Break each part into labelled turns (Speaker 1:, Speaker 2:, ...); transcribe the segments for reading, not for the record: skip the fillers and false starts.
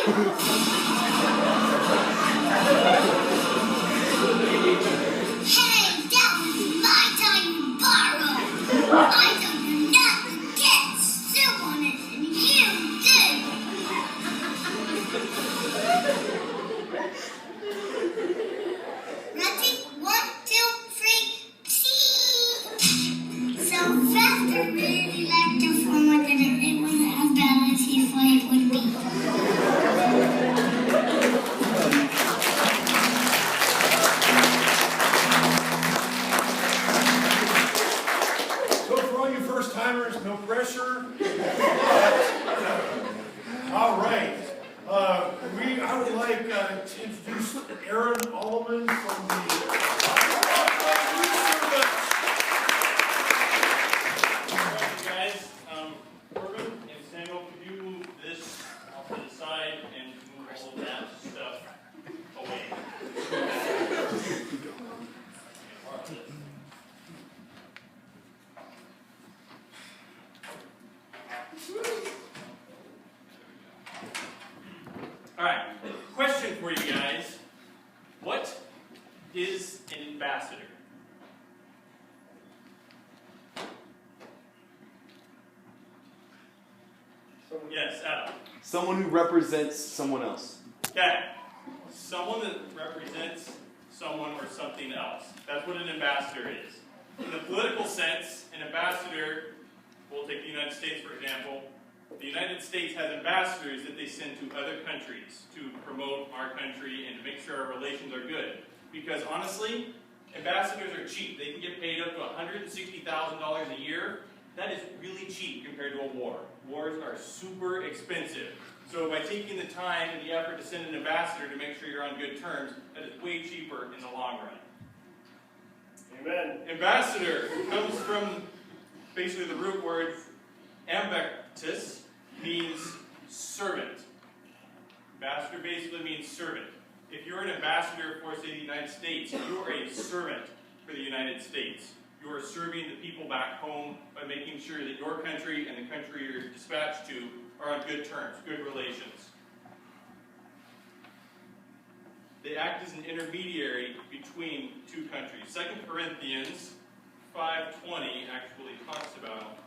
Speaker 1: that was my time to borrow. I told you not to get soup on it, and you did. Ready? 1, 2, 3, see. So Fester really liked the format that it wasn't as bad as he thought it would be.
Speaker 2: So for all you first timers, no pressure. All right. I would like to introduce Aaron Allman from the
Speaker 3: Guys, Corbin and Samuel, could you move this off to the side and move all of that stuff away? All right, question for you guys. What is an ambassador? Yes, Adam.
Speaker 4: Someone who represents someone else.
Speaker 3: Okay. Someone that represents someone or something else. That's what an ambassador is. In the political sense, an ambassador, we'll take the United States for example. The United States has ambassadors that they send to other countries to promote our country and to make sure our relations are good. Because honestly, ambassadors are cheap. They can get paid up to $160,000 a year. That is really cheap compared to a war. Wars are super expensive. So by taking the time and the effort to send an ambassador to make sure you're on good terms, that is way cheaper in the long run.
Speaker 2: Amen.
Speaker 3: Ambassador comes from basically the root word ambectus, means servant. Ambassador basically means servant. If you're an ambassador for, say, the United States, you are a servant for the United States. You are serving the people back home by making sure that your country and the country you're dispatched to are on good terms, good relations. They act as an intermediary between two countries. 2 Corinthians 5:20 actually talks about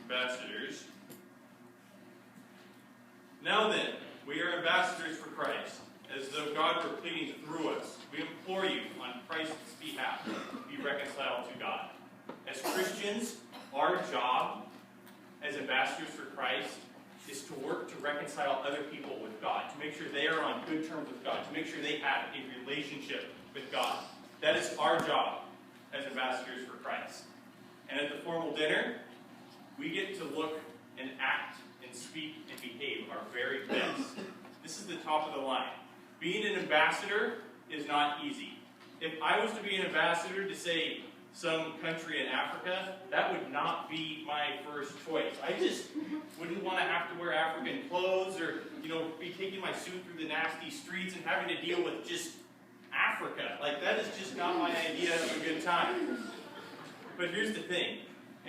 Speaker 3: ambassadors. Now then, we are ambassadors for Christ, as though God were pleading through us. We implore you on Christ's behalf, be reconciled to God. As Christians, our job as ambassadors for Christ is to work to reconcile other people with God, to make sure they are on good terms with God, to make sure they have a relationship with God. That is our job as ambassadors for Christ. And at the formal dinner, we get to look and act and speak and behave our very best. This is the top of the line. Being an ambassador is not easy. If I was to be an ambassador to, say, some country in Africa, that would not be my first choice. I just wouldn't want to have to wear African clothes or, be taking my suit through the nasty streets and having to deal with just Africa. Like, that is just not my idea of a good time. But here's the thing.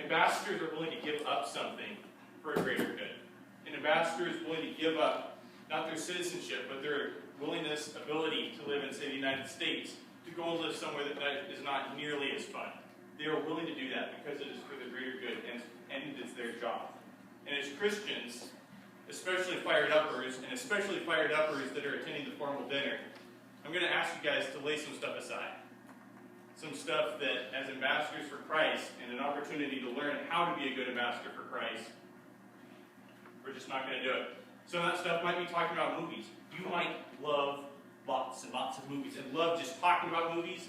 Speaker 3: Ambassadors are willing to give up something for a greater good. An ambassador is willing to give up not their citizenship, but their willingness, ability to live in, say, the United States, to go and live somewhere that is not nearly as fun. They are willing to do that because it is for the greater good and it's their job. And as Christians, especially fired-uppers, and especially fired-uppers that are attending the formal dinner, I'm going to ask you guys to lay some stuff aside. Some stuff that, as ambassadors for Christ, and an opportunity to learn how to be a good ambassador for Christ, we're just not going to do it. Some of that stuff might be talking about movies. You might love lots and lots of movies and love just talking about movies,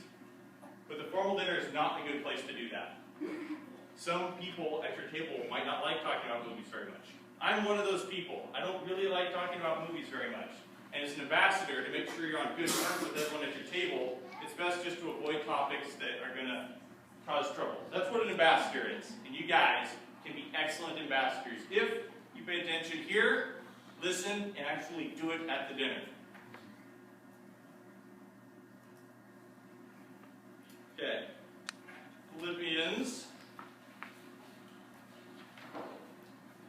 Speaker 3: but the formal dinner is not a good place to do that. Some people at your table might not like talking about movies very much. I'm one of those people. I don't really like talking about movies very much. And as an ambassador, to make sure you're on good terms with everyone at your table, it's best just to avoid topics that are going to cause trouble. That's what an ambassador is. And you guys can be excellent ambassadors if you pay attention here, listen, and actually do it at the dinner. Okay. Philippians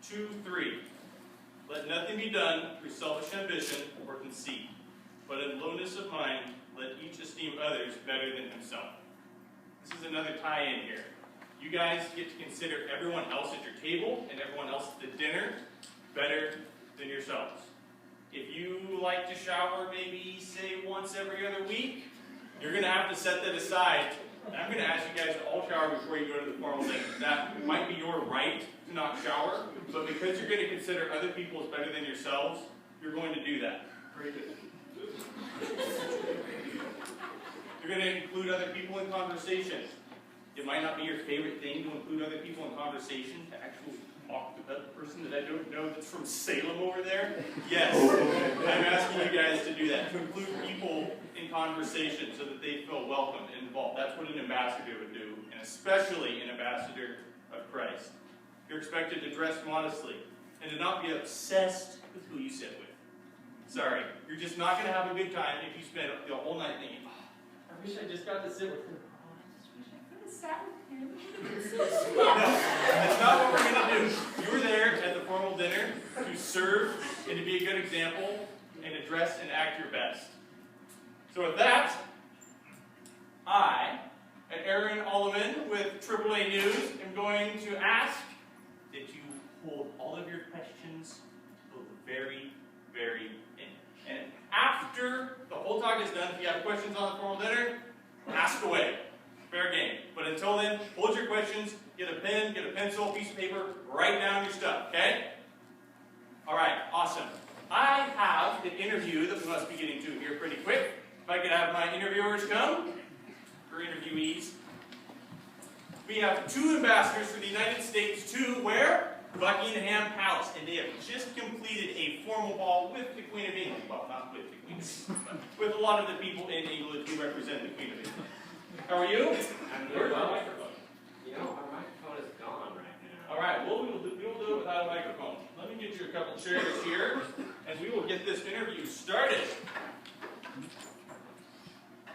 Speaker 3: 2:3. Let nothing be done through selfish ambition or conceit, but in lowness of mind, let each esteem others better than himself. This is another tie-in here. You guys get to consider everyone else at your table and everyone else at the dinner better than yourselves. If you like to shower maybe, say, once every other week, you're going to have to set that aside. And I'm going to ask you guys to all shower before you go to the formal dinner. That might be your right to not shower, but because you're going to consider other people as better than yourselves, you're going to do that. You're going to include other people in conversation. It might not be your favorite thing to include other people in conversation, to actually talk to that person that I don't know that's from Salem over there. Yes, I'm asking you guys to do that, to include people in conversation so that they feel welcome and involved. That's what an ambassador would do, and especially an ambassador of Christ. You're expected to dress modestly and to not be obsessed with who you sit with. Sorry, you're just not going to have a good time if you spend the whole night thinking, oh, I wish I just got to sit with him. No, that's not what we're going to do. You were there at the formal dinner to serve and to be a good example and to dress and act your best. So with that, I, Aaron Alleman with AAA News, am going to ask that you hold all of your questions till the very, very end. And after the whole talk is done, if you have questions on the formal dinner, ask away. Fair game. But until then, hold your questions, get a pen, get a pencil, piece of paper, write down your stuff, okay? All right, awesome. I have an interview that we must be getting to here pretty quick. If I could have my interviewers come, or interviewees. We have 2 ambassadors for the United States to where? Buckingham Palace. And they have just completed a formal ball with the Queen of England. Well, not with the Queen of England, but with a lot of the people in England who represent the Queen of England. How are you?
Speaker 5: I'm
Speaker 3: Where's
Speaker 5: good.
Speaker 3: my microphone?
Speaker 5: You know, our microphone is gone right now.
Speaker 3: All right, well, we will do it without a microphone. Let me get you a couple chairs here, and we will get this interview started.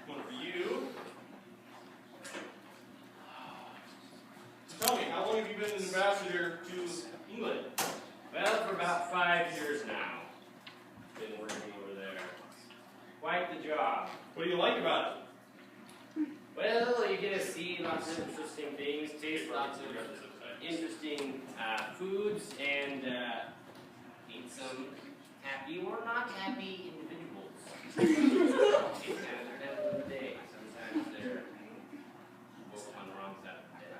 Speaker 3: One for you. Tell me, how long have you been an ambassador to England?
Speaker 5: Well, for about 5 years now. Been working over there. Quite the job.
Speaker 3: What do you like about it?
Speaker 5: Well, you get to see lots of interesting things, taste lots of interesting foods, and meet some happy or not happy individuals. Sometimes they're having a good day. Sometimes they're both on the wrong side of the day.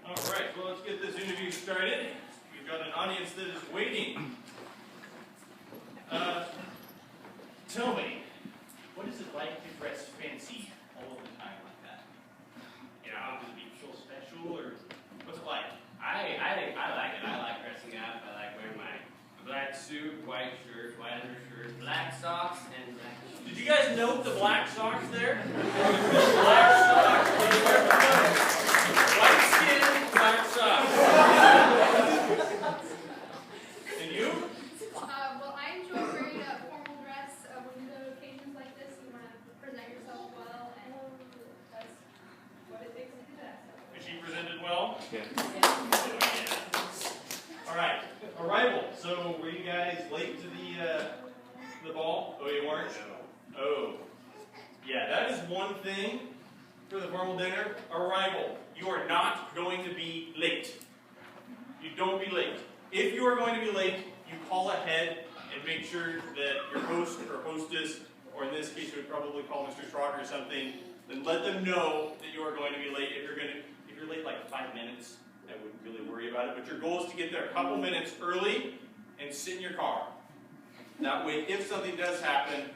Speaker 3: All right, well, let's get this interview started. We've got an audience that is waiting. Tell me, what is it like to dress fancy all of the time like that? You know, does it feel special, or what's it like?
Speaker 5: I think I like it. I like dressing up. I like wearing my black suit, white shirt, white undershirt, black socks, and black shoes.
Speaker 3: Did you guys note the black socks there? Black socks. White skin, black socks. And you?
Speaker 6: Well, I enjoy wearing a formal dress when you go to occasions like this. You want to present yourself well, and that's what it takes to do that.
Speaker 3: Is she presented well?
Speaker 4: Yeah.
Speaker 3: All right. Arrival. So, were you guys late to the ball? Oh, you weren't? Oh. Yeah, that is one thing for the formal dinner. Arrival. You are not going to be late. You don't be late. If you are going to be late, you call ahead and make sure that your host or hostess, or in this case, you would probably call Mr. Schrock or something, then let them know that you are going to be late. If you're late like 5 minutes, I wouldn't really worry about it. But your goal is to get there a couple minutes early and sit in your car. That way, if something does happen,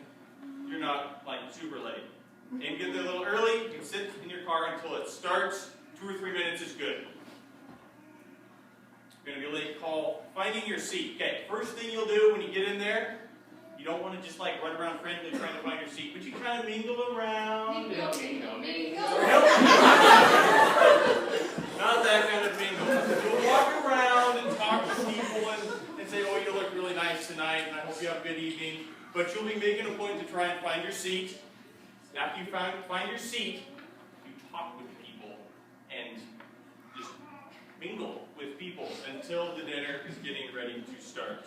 Speaker 3: you're not like super late. And get there a little early, you can sit in your car until it starts. 2 or 3 minutes is good. You're going to be late, call finding your seat. Okay, first thing you'll do when you get in there, you don't want to just like run around frantically trying to find your seat, but you kind of mingle around.
Speaker 6: Mingle, mingle, mingle.
Speaker 3: Nope. good evening, but you'll be making a point to try and find your seat. After you find your seat, you talk with people and just mingle with people until the dinner is getting ready to start.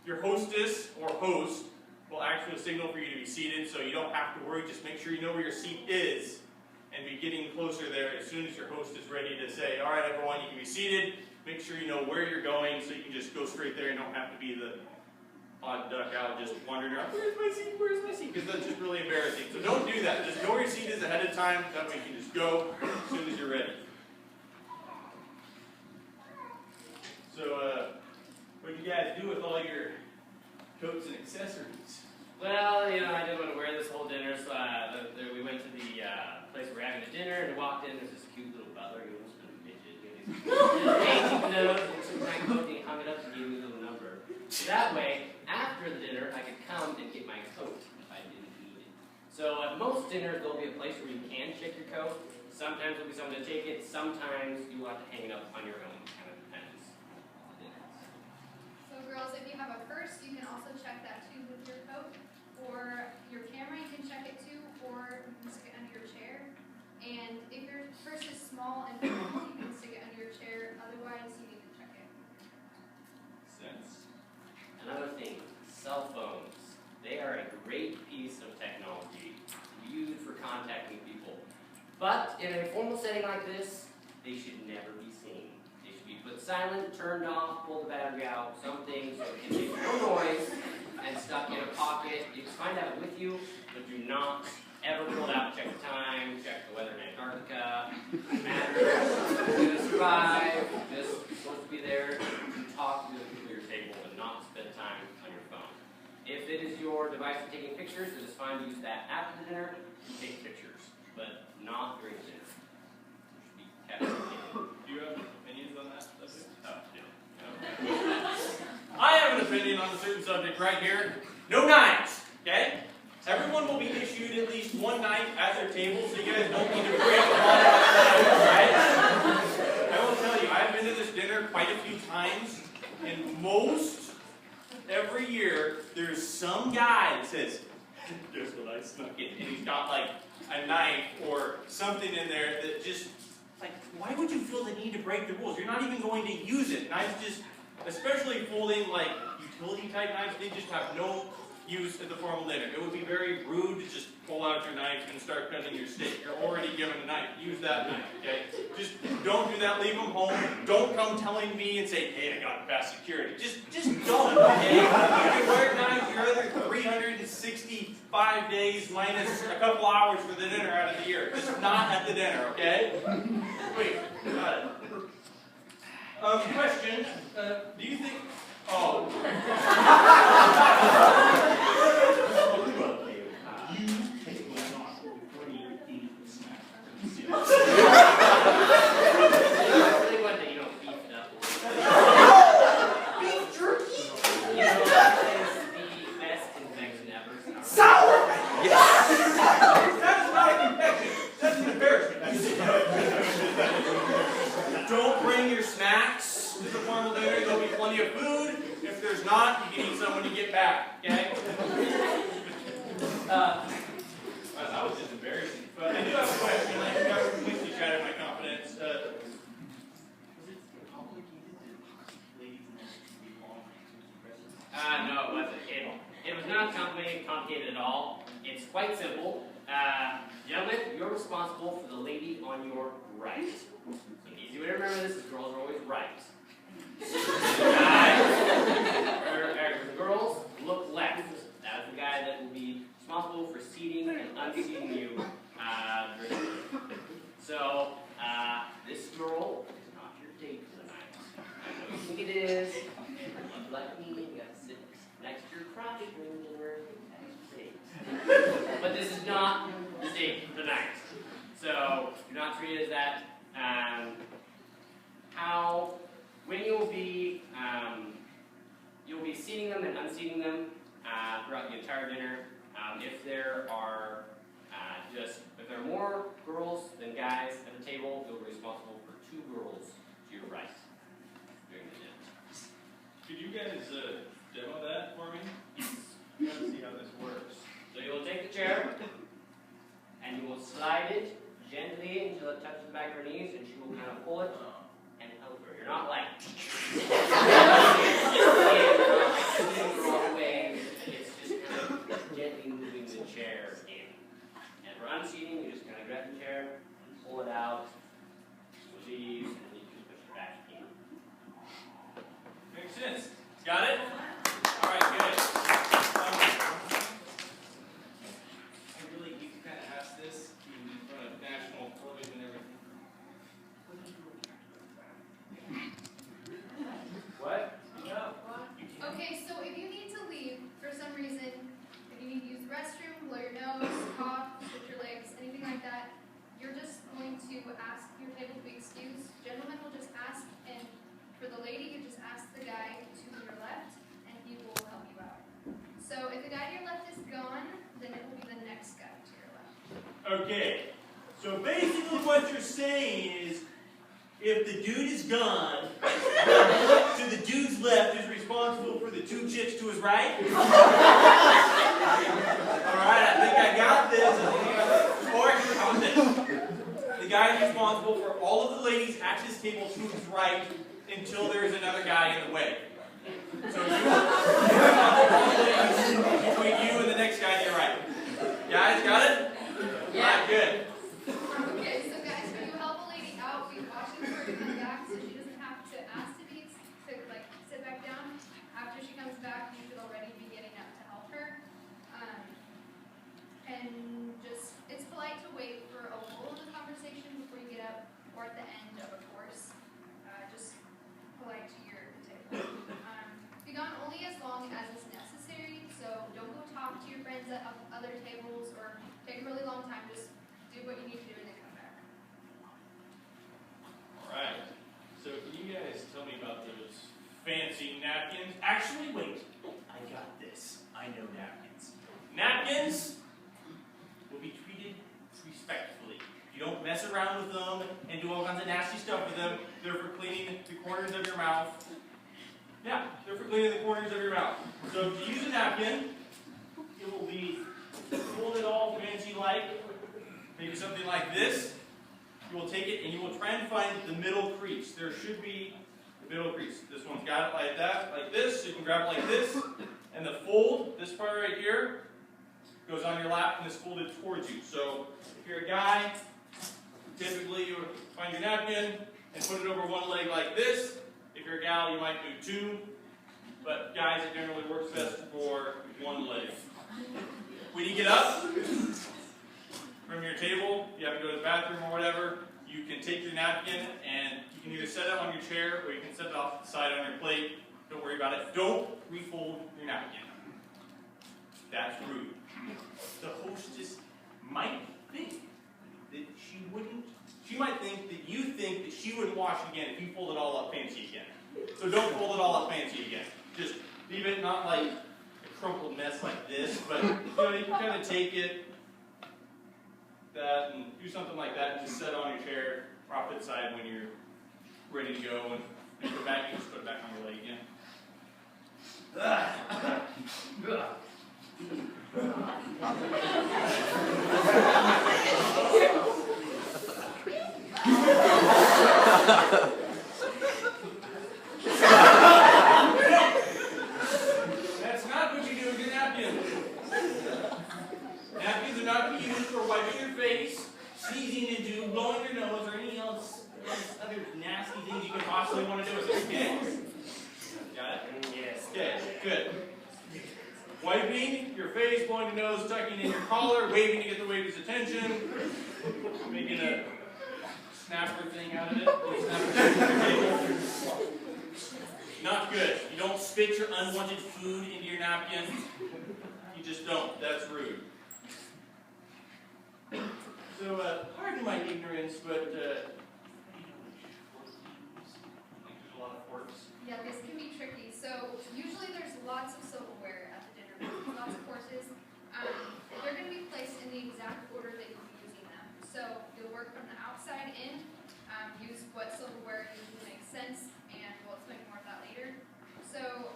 Speaker 3: Your hostess or host will actually signal for you to be seated, so you don't have to worry. Just make sure you know where your seat is and be getting closer there as soon as your host is ready to say, all right, everyone, you can be seated. Make sure you know where you're going so you can just go straight there and don't have to be the odd duck out just wandering around, where's my seat, where's my seat? Because that's just really embarrassing. So don't do that. Just know where your seat is ahead of time. That way you can just go as soon as you're ready. So, what do you guys do with all your coats and accessories?
Speaker 5: Well, you know, I didn't want to wear this whole dinner, so we went to the place where we're having the dinner, and we walked in, there's this cute little butler, he was a midget, painting nose, and some kind of coat, and he hung it up and gave me a little number. So that way, after the dinner, I could come and get my coat if I didn't need it. So at most dinners, there'll be a place where you can check your coat. Sometimes there'll be someone to take it, sometimes you will have to hang it up on your own, kind of depends on the dinner.
Speaker 6: So girls, if you have a purse, you can also check that too with your coat. Or your camera, you can check it too, or you can stick it under your chair. And if your purse is small and small, you can stick it under your chair. Otherwise, you need to check it.
Speaker 3: Sense.
Speaker 5: Another thing, cell phones. They are a great piece of technology used for contacting people. But in a formal setting like this, they should never be seen. They should be put silent, turned off, pull the battery out, something so it can make no noise, and stuck in a pocket. You can find out with you, but do not ever pull it out, check the time, check the weather in Antarctica. It matters. You're going to survive. Just supposed to be there to talk to the people at your table and not spend time on your phone. If it is your device for taking pictures, it is fine to use that after the dinner to take pictures, but not during the dinner. It should be kept contained.
Speaker 3: Do you have opinions on that subject? Oh, yeah. I have an opinion on a certain subject right here. No knives, okay? Everyone will be issued at least one knife at their table, so you guys don't need to break them all right? I will tell you, I've been to this dinner quite a few times, and every year, there's some guy that says, guess what I snuck in? And he's got like a knife or something in there that just, like, why would you feel the need to break the rules? You're not even going to use it. Knives just, especially folding like utility type knives, they just have no use at the formal dinner. It would be very rude to just pull out your knife and start cutting your steak. You're already given a knife. Use that knife, okay? Just don't do that. Leave them home. Don't come telling me and say, hey, I got past security. Just don't, okay? You can wear knives your other 365 days minus a couple hours for the dinner out of the year. Just not at the dinner, okay? Wait, got it. Question, do you think, oh.
Speaker 5: Really one that you don't beef it up a little bit.
Speaker 3: Beef jerky?
Speaker 5: You know, that is the best confection ever.
Speaker 3: Sour! Yes! That's not a confection. That's an embarrassment. Don't bring your snacks to the formal dinner. There'll be plenty of food. If there's not, you can eat some when you get back, okay? That was just embarrassing. But I do have a question. I got completely shattered my confidence. Was it complicated to ladies and be long presents?
Speaker 5: No, it wasn't. It was not complicated at all. It's quite simple. Gentlemen, you're responsible for the lady on your right. So an easy way to remember this is girls are always right. Girls, look left. That's the guy that will be responsible for seating and unseating you. So, this girl is not your date for the night. I know you think it is. Like me, you got to sit next to your crotch during dinner. But this is not the date for the night. So, you're not treated as that. When you'll be seating them and unseating them throughout the entire dinner. If there are if there are more girls than guys at the table, you'll be responsible for 2 girls to your right during the dinner.
Speaker 3: Could you guys demo that for me? Let's see how this works.
Speaker 5: So you will take the chair, and you will slide it gently until it touches the back of her knees, and she will kind of pull it and over. You're not like away. It's just kind of gently moving the chair in. And for unseating, you just kind of grab the chair, pull it out, release, and you just push it back in.
Speaker 3: Makes sense. Got it? All right, good. I really hate to kind of ask this in front of national television and everything.
Speaker 5: What?
Speaker 6: Okay, so if you need to leave for some reason, if you need to use the restroom, blow your nose, cough, switch your legs, anything like that, you're just going to ask your table to be excused. Gentlemen will just ask, and for the lady, you just ask the guy to your left, and he will help you out. So if the guy to your left is gone, then it will be the next guy to your left.
Speaker 3: Okay, so basically what you're saying is, if the dude is gone, so the dude's left is responsible for the two chicks to his right? Alright, I think I got this. Or how about this? The guy is responsible for all of the ladies at his table to his right until there is another guy in the way. So you have all the ladies between you and the next guy to your right. Guys, got it?
Speaker 5: Yeah.
Speaker 3: Alright, good.
Speaker 6: Okay, so guys, when you help a lady out, be watching for her to come back so she doesn't have to ask to sit back down. After she comes back, you should already be getting up to help her. And just, it's polite to wait for a lull in the conversation before you get up or at the end of a course. Just polite to your table. Be gone only as long as is necessary, so don't go talk to your friends at other tables or take a really long time. Just do what you need to do and then come back.
Speaker 3: Alright, so can you guys tell me about those fancy napkins? Actually, wait, I got this. I know napkins. Napkins will be treated respectfully. You don't mess around with them and do all kinds of nasty stuff with them. They're for cleaning the corners of your mouth. Yeah, they're for cleaning the corners of your mouth. So if you use a napkin, it will be folded all fancy-like. Maybe something like this. You will take it and you will try and find the middle crease. There should be the middle crease. This one's got it like that, like this. So you can grab it like this. And the fold, this part right here, goes on your lap and is folded towards you. So if you're a guy, typically you would find your napkin and put it over one leg like this. If you're a gal, you might do two. But guys, it generally works best for one leg. When you get up from your table, you have to go to the bathroom or whatever, you can take your napkin and you can either set it on your chair or you can set it off to the side on your plate. Don't worry about it. Don't refold your napkin. That's rude. The hostess might think that she might think that you think that she wouldn't wash again if you fold it all up fancy again. So don't fold it all up fancy again. Just leave it not like a crumpled mess like this, but you can kind of take it, that, and do something like that, and just set it on your chair, or off to the side when you're ready to go, and put it back, you just put it back on your leg again. That's not what you do with your napkins. Napkins are not to be used for wiping your face, sneezing into, blowing your nose, or any else other nasty things you could possibly want to do with it. Okay? Got it?
Speaker 5: Yes.
Speaker 3: Okay, good. Wiping your face, blowing your nose, tucking in your collar, waving to get the waiter's attention, making a snapper thing out of it. Not good. You don't spit your unwanted food into your napkin. You just don't. That's rude. So, pardon my ignorance, but there's a lot of forks.
Speaker 6: Yeah, this can be tricky. So usually there's lots of silverware at the dinner table, lots of courses. They're going to be placed in the exact order that you'll be using them. So you'll work from the outside in, use what silverware usually makes sense, and we'll explain more of that later. So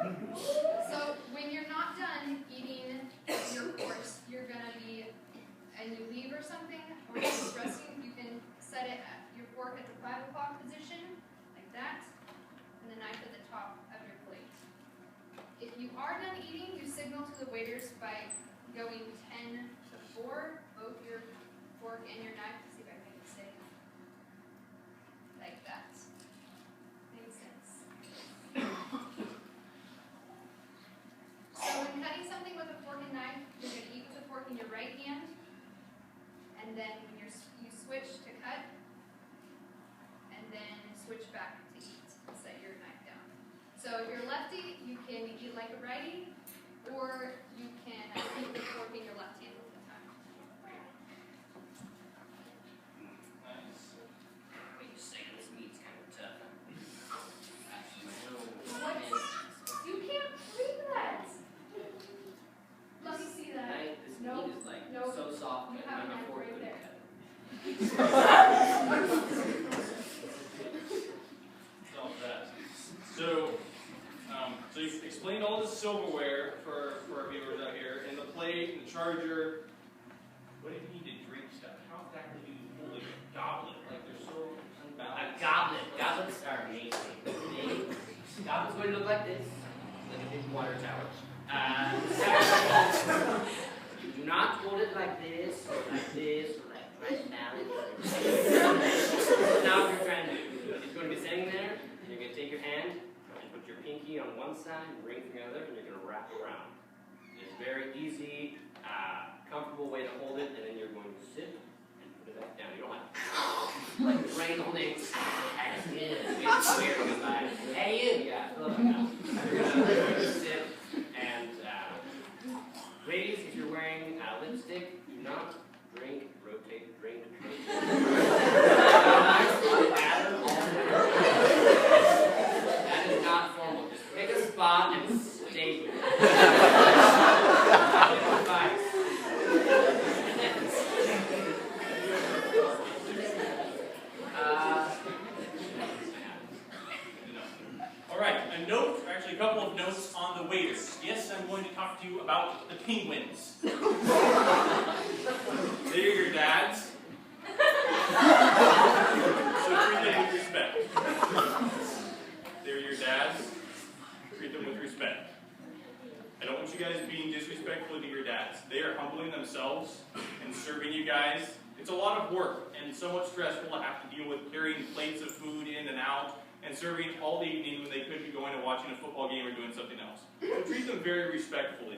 Speaker 6: So when you're not done eating your course, you're gonna be, and you leave or something, or you're just resting, you can set it at your fork at the 5 o'clock position, like that, and the knife at the top of your plate. If you are done eating, you signal to the waiters by going 10 to 4, both your fork and your knife. See if I can make it stay. Like that. Makes sense. So when cutting something with a fork and knife, you're going to eat with the fork in your right hand, and then when you switch to cut, and then switch back to eat and set your knife down. So if you're lefty, you can eat like a righty, or you can eat with the fork in your left hand all the time.
Speaker 5: Nice. Wait, you're saying this meat's kind of tough.
Speaker 6: What? You can't read that. Let me see that.
Speaker 5: Right? This
Speaker 6: No,
Speaker 5: meat is like
Speaker 6: no,
Speaker 5: so soft,
Speaker 6: you
Speaker 5: but
Speaker 6: have
Speaker 5: I'm
Speaker 6: a
Speaker 5: a
Speaker 6: knife
Speaker 5: fork
Speaker 6: right
Speaker 5: couldn't
Speaker 6: there.
Speaker 5: cut it.
Speaker 3: All that. So you've explained all the silverware for our viewers out here, and the plate, and the charger. What if you need to drink stuff? How exactly do you hold a goblet? Like they're so
Speaker 5: A
Speaker 3: unbalanced.
Speaker 5: goblet. Goblets are amazing. Goblets going to look like this, like a big water tower. You do not hold it like this, or like this, or like right now. Now what you're trying to do, it's going to be sitting there, and you're going to take your hand, and put your pinky on one side, and ring finger on the other, and you're going to wrap it around. It's a very easy, comfortable way to hold it, and then you're going to sit and put it back down. You don't have to like rain holding. It's weird. Hey, you. Yeah. You're gonna sit and ladies, if you're wearing lipstick, do not drink, rotate, drink. That is not formal. Just pick a spot and stay there. Advice.
Speaker 3: All right, actually a couple of notes on the waiters. Yes, I'm going to talk to you about the penguins. They're your dads. So treat them with respect. They're your dads. Treat them with respect. I don't want you guys being disrespectful to your dads. They are humbling themselves and serving you guys. It's a lot of work and so much stressful to have to deal with carrying plates of food in and out and serving all evening when they could be going and watching a football game or doing something else. So treat them very respectfully.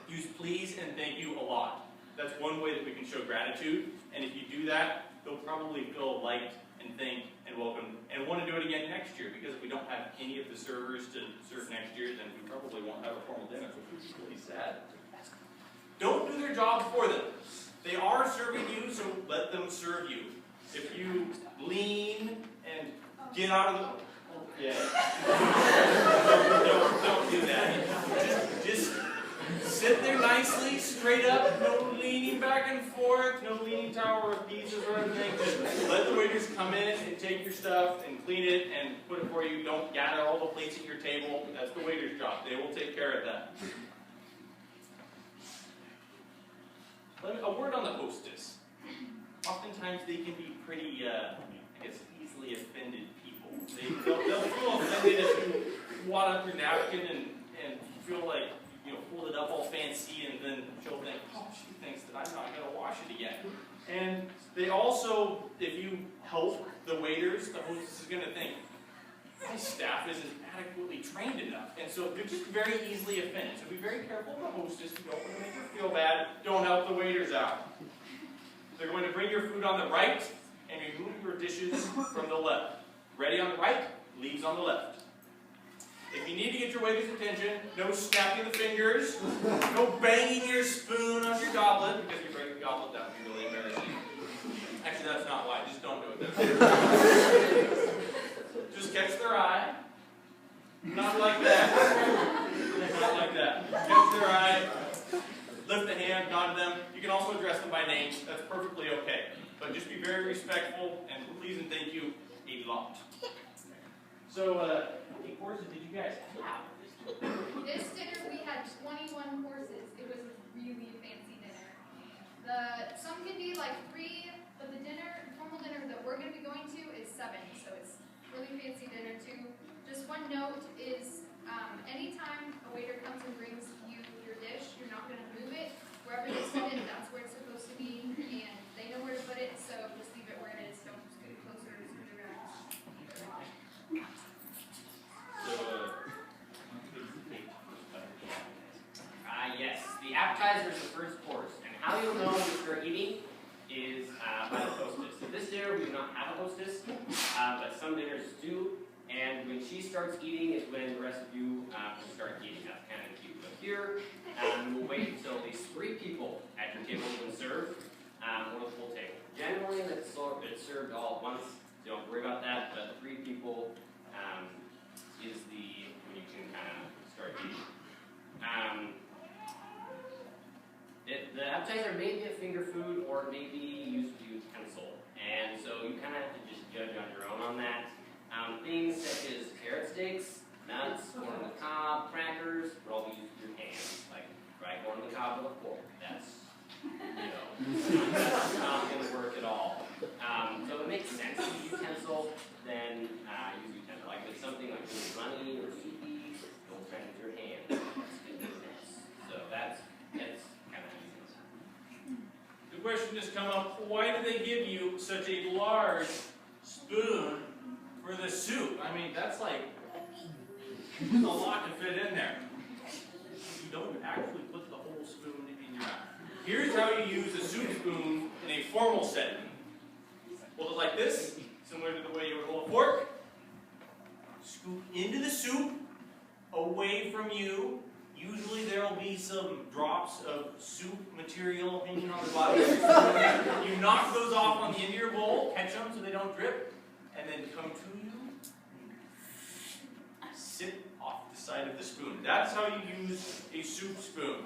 Speaker 3: Use please and thank you a lot. That's one way that we can show gratitude, and if you do that, they'll probably feel liked and thanked and welcomed and want to do it again next year, because if we don't have any of the servers to serve next year, then we probably won't have a formal dinner, which is really sad. Don't do their job for them. They are serving you, so let them serve you. If you lean and get out of the... Yeah. Don't do that. Just sit there nicely, straight up, no leaning back and forth, no leaning tower of pieces or anything. Just let the waiters come in and take your stuff and clean it and put it for you. Don't gather all the plates at your table. That's the waiter's job. They will take care of that. A word on the hostess. Oftentimes they can be pretty, easily offended people. They'll feel offended if you wad up your napkin and feel like, fold it up all fancy, and then she'll think, oh, she thinks that I'm not going to wash it again. And they also, if you help the waiters, the hostess is going to think, my staff isn't adequately trained enough. And so they're just very easily offended. So be very careful of the hostess. You don't want to make her feel bad. Don't help the waiters out. They're going to bring your food on the right and remove your dishes from the left. Ready on the right, leaves on the left. If you need to get your waiter's attention, no snapping the fingers, no banging your spoon on your goblet, because you break the goblet, that would be really embarrassing. Actually, that's not why. Just don't do it. Just catch their eye. Not like that. Not like that. Catch their eye. Lift a hand, nod them. You can also address them by name. That's perfectly okay. But just be very respectful, and please and thank you a lot. So, how many courses did you guys have?
Speaker 6: Some can be like 3, but the formal dinner that we're going to be going to is 7, so it's really fancy dinner too. Just one note is, anytime a waiter comes and brings you your dish, you're not going to move it. Wherever they set it, that's where it's supposed to be, and they know where to put it, so just leave it where it is. Don't scoot it closer or scoot it around.
Speaker 5: Yes, the appetizer is the first course, and how you'll know if you're eating is by the hostess. So this dinner we do not have a hostess, but some dinners do, and when she starts eating is when the rest of you can start eating. That's kind of cute. But here, we'll wait until at least 3 people at your table have been served, or the full table. Generally, it's served all at once, so don't worry about that, but 3 people is when you can kind of start eating. The appetizer may be a finger food or may be used with utensil, and so you kind of have to just judge on your own on that. Things such as carrot sticks, nuts, corn on the cob, crackers, would all be used with your hands, like fry corn on the cob with a fork. That's that's not going to work at all. So if it makes sense to use utensil, then use utensil. Like with something like runny or soupy, don't try to use your hand. That's going to be a mess. So that's kind of easy.
Speaker 3: The question has come up, why do they give you such a large spoon for the soup? I mean, that's like a lot to fit in there. You don't actually put the whole spoon in your mouth. Here's how you use a soup spoon in a formal setting. Hold it like this, similar to the way you would hold a fork. Scoop into the soup, away from you. Usually there will be some drops of soup material hanging on the bottom of your spoon. You knock those off on the end of your bowl, catch them so they don't drip, and then come to you. Sit off the side of the spoon. That's how you use a soup spoon.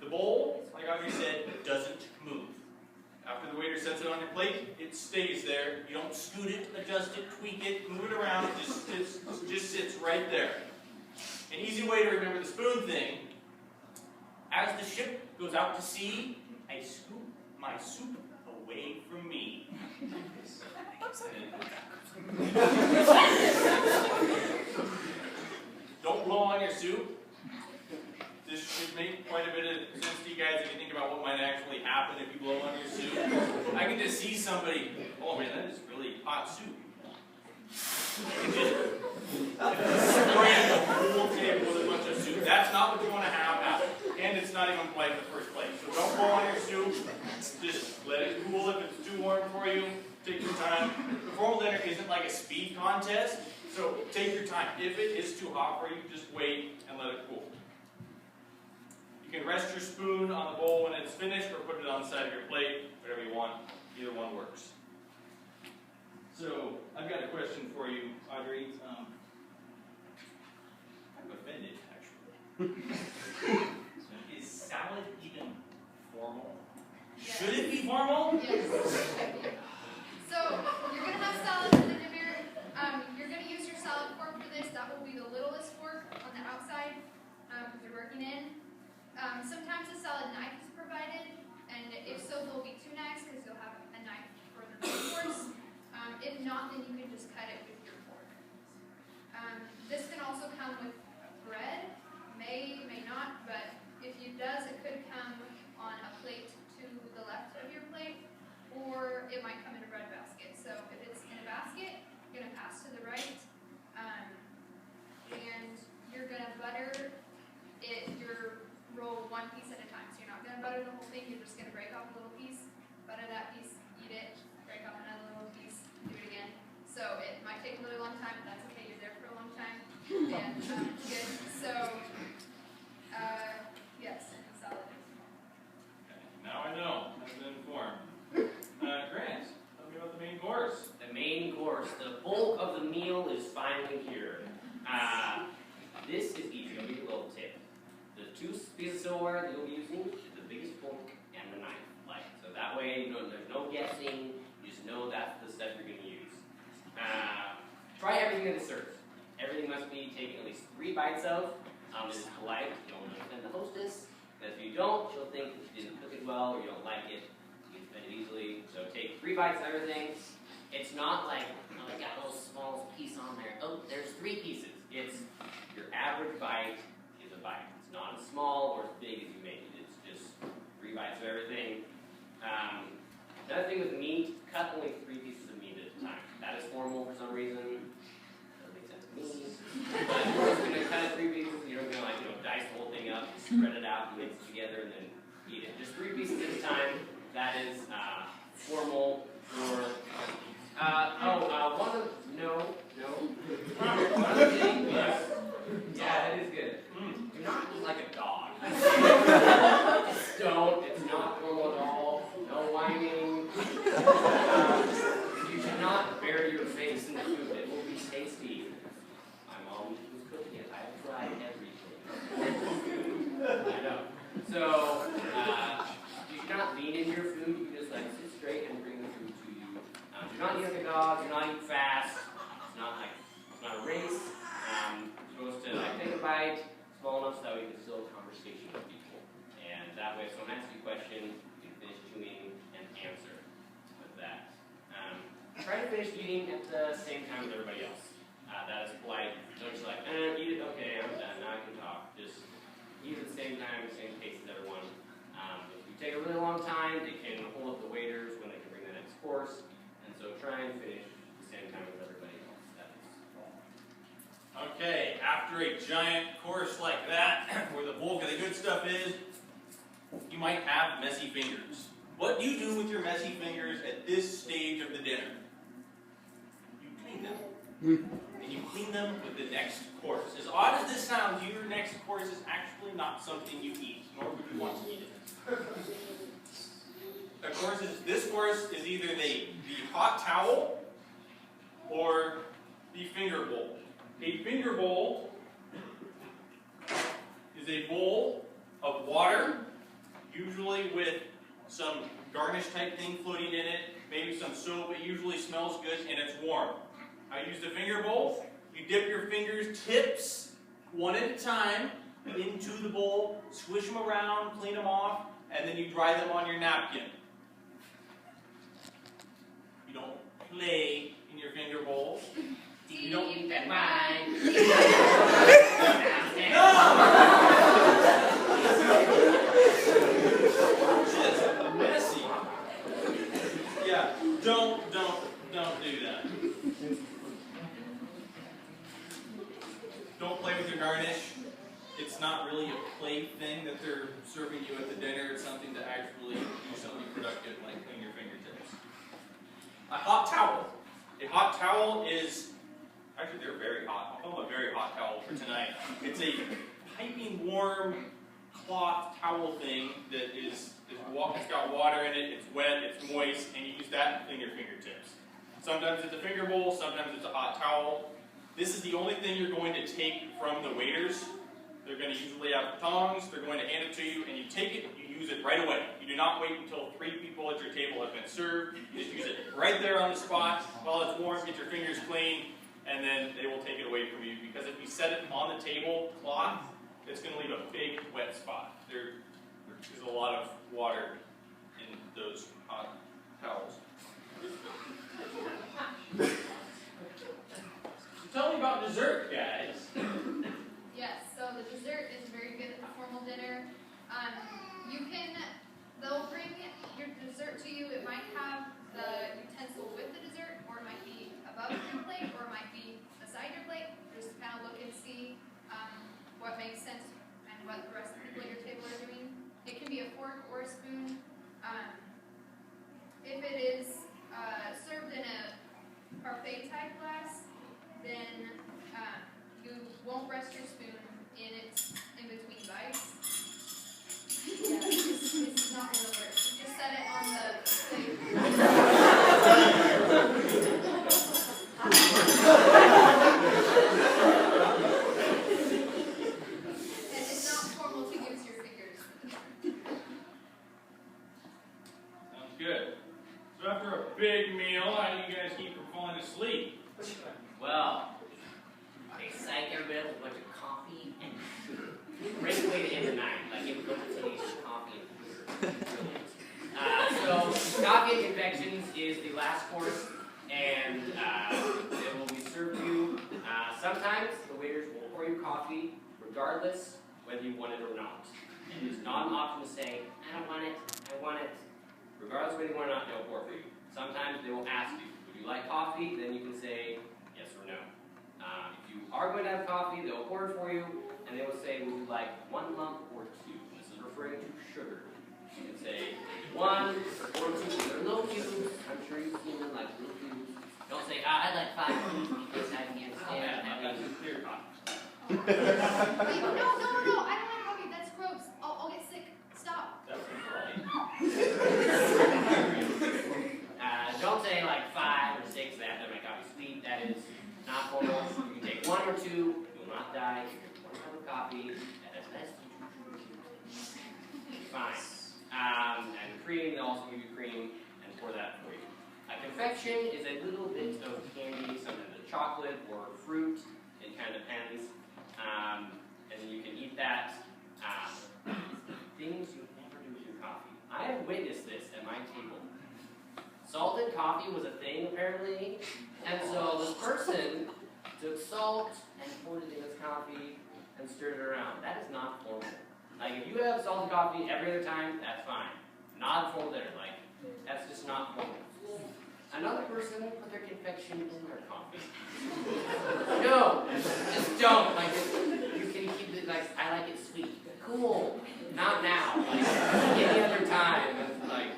Speaker 3: The bowl, like Audrey said, doesn't move. After the waiter sets it on your plate, it stays there. You don't scoot it, adjust it, tweak it, move it around. It just sits right there. An easy way to remember the spoon thing, as the ship goes out to sea, I scoop my soup away from me. Don't blow on your soup. This should make quite a bit of sense to you guys if you think about what might actually happen if you blow on your soup. I can just see somebody, oh man, that is really hot soup. And just spray the whole table with a bunch of soup. That's not what you want to have happen. And it's not even polite in the first place. So don't blow on your soup. Just let it cool. If it's too warm for you, take your time. The formal dinner isn't like a speed contest, so take your time. If it is too hot for you, just wait and let it cool. You can rest your spoon on the bowl when it's finished or put it on the side of your plate, whatever you want. Either one works. So, I've got a question for you, Audrey. I'm offended, actually. Is salad even formal?
Speaker 6: Yes.
Speaker 3: Should it be formal?
Speaker 6: Yes. So, you're going to have salad for the dinner. You're going to use your salad fork for this. That will be the littlest fork on the outside if you're working in. Sometimes a salad knife is provided, and if so, there'll be 2 knives because you'll have a knife for the course. If not, then you can just cut it with your fork. This can also come with bread. May not, but if it does, it could come on a plate to the left of your plate, or it might come in a bread basket. So if it's in a basket, you're going to pass to the right, and you're going to butter it, your roll 1 piece at a time. So you're not going to butter the whole thing, you're just going to break off a little piece, butter that piece, eat it, break off another little piece, do it again. So it might take a really long time, but that's okay, you're there for a long time. And good. So, yes, and salad.
Speaker 3: Now I know. I've been informed. Grant, tell me about the main course.
Speaker 5: The main course, the bulk of the meal is finally here. This is easy. I'll give you a little tip. The 2 pieces of silverware that you'll be using is the biggest fork and the knife. So that way, there's no guessing. You just know that's the stuff you're going to use. Try everything that is served. Everything must be taken at least 3 bites of. This is polite. You don't want to offend the hostess. Because if you don't, she'll think that you didn't cook it well or you don't like it. You can spend it easily. So take 3 bites of everything. It's not like, oh, I got a little small piece on there. Oh, there's 3 pieces. It's your average bite is a bite. It's not as small or as big as you make it. It's just 3 bites of everything. Another thing with meat, cut only 3 pieces of meat at a time. That is formal for some reason. Doesn't make sense to me. But if you're just going to cut it 3 pieces, you're going to dice the whole thing up, spread it out, mix it together, and then eat it. Just 3 pieces at a time. That is formal for. One of the things is, yeah, that is good. Do not eat like a dog. Just don't. It's not formal at all. No whining. You should not bury your face in the food. It will be tasty. My mom was cooking it. I have tried everything. I know. So, you should not lean into your food. You can just sit straight and bring the food to you. Do not eat like a dog. Do not eat fast. It's not a race. You're supposed to take a bite, small enough so that we can still have conversation with people. And that way, if someone asks you a question, you can finish chewing and answer with that. Try to finish eating at the same time as everybody else. That is polite. Don't just eat it, okay, I'm done, now I can talk. Just eat at the same time, same pace as everyone. If you take a really long time, it can hold up the waiters when they can bring the next course. And so try and finish at the same time as everybody else. That is all.
Speaker 3: Okay, after a giant course like that, where the bulk of the good stuff is, you might have messy fingers. What do you do with your messy fingers at this stage of the dinner? You clean them. And you clean them with the next course. As odd as this sounds, your next course is actually not something you eat, nor would you want to eat it. This course is either the hot towel or the finger bowl. A finger bowl is a bowl of water, usually with some garnish type thing floating in it, maybe some soap. It usually smells good and it's warm. I use the finger bowl. You dip your fingers tips one at a time into the bowl, swish them around, clean them off, and then you dry them on your napkin. You don't play in your finger bowls. You don't eat that wine. Just messy. Yeah, don't do that. Don't play with your garnish. It's not really a play thing that they're serving you at the dinner. It's something to actually do something productive, like clean your fingertips. A hot towel. A hot towel is, actually they're very hot. I'll call them a very hot towel for tonight. It's a piping warm cloth towel thing that it's got water in it, it's wet, it's moist, and you use that to clean your fingertips. Sometimes it's a finger bowl, sometimes it's a hot towel. This is the only thing you're going to take from the waiters. They're going to usually have tongs, they're going to hand it to you, and you take it, you use it right away. You do not wait until 3 people at your table have been served. You just use it right there on the spot while it's warm, get your fingers clean, and then they will take it away from you. Because if you set it on the table cloth, it's going to leave a big wet spot. There's a lot of water in those hot towels. Tell me about dessert, guys.
Speaker 6: Yes, so the dessert is very good at a formal dinner. They'll bring your dessert to you. It might have the utensil with the dessert, or it might be above your plate, or it might be beside your plate. Just kind of look and see what makes sense and what the rest of the people at your table are doing. It can be a fork or a spoon. If it is served in a parfait type glass, then you won't rest your spoon in between bites. Yeah, this is not going to work. You just set it on the plate.
Speaker 5: Sometimes the waiters will pour you coffee regardless whether you want it or not. And it's not an option to say, I don't want it, I want it. Regardless whether you want it or not, they'll pour for you. Sometimes they will ask you, would you like coffee? Then you can say yes or no. If you are going to have coffee, they'll pour it for you, and they will say, would you like 1 lump or 2? This is referring to sugar. You can say 1 or 2. They're little cubes. I'm sure you've seen them like little cubes. Don't say, I'd like 5 because I can't stand having clear coffee.
Speaker 6: Wait, no, I don't like coffee. That's gross. I'll get sick. Stop.
Speaker 3: That's right.
Speaker 5: Don't say like 5 or 6. They have to make coffee sweet. That is not formal. You can take 1 or 2. You will not die. You drink 1 cup of coffee. That is less than fine. And cream, they'll also give you cream and pour that for you. A confection is a little bit of candy, sometimes a chocolate or fruit. It kind of depends. And you can eat that. Things you never do with your coffee. I have witnessed this at my table. Salted coffee was a thing, apparently. And so this person took salt and poured it in his coffee and stirred it around. That is not formal. Like, if you have salted coffee every other time, that's fine. Not formal dinner. Like, that's just not formal. Another person put their confection in their coffee. No, just don't. Like, you can keep it, like, I like it sweet. Cool. Not now. Like, any other time. It's like,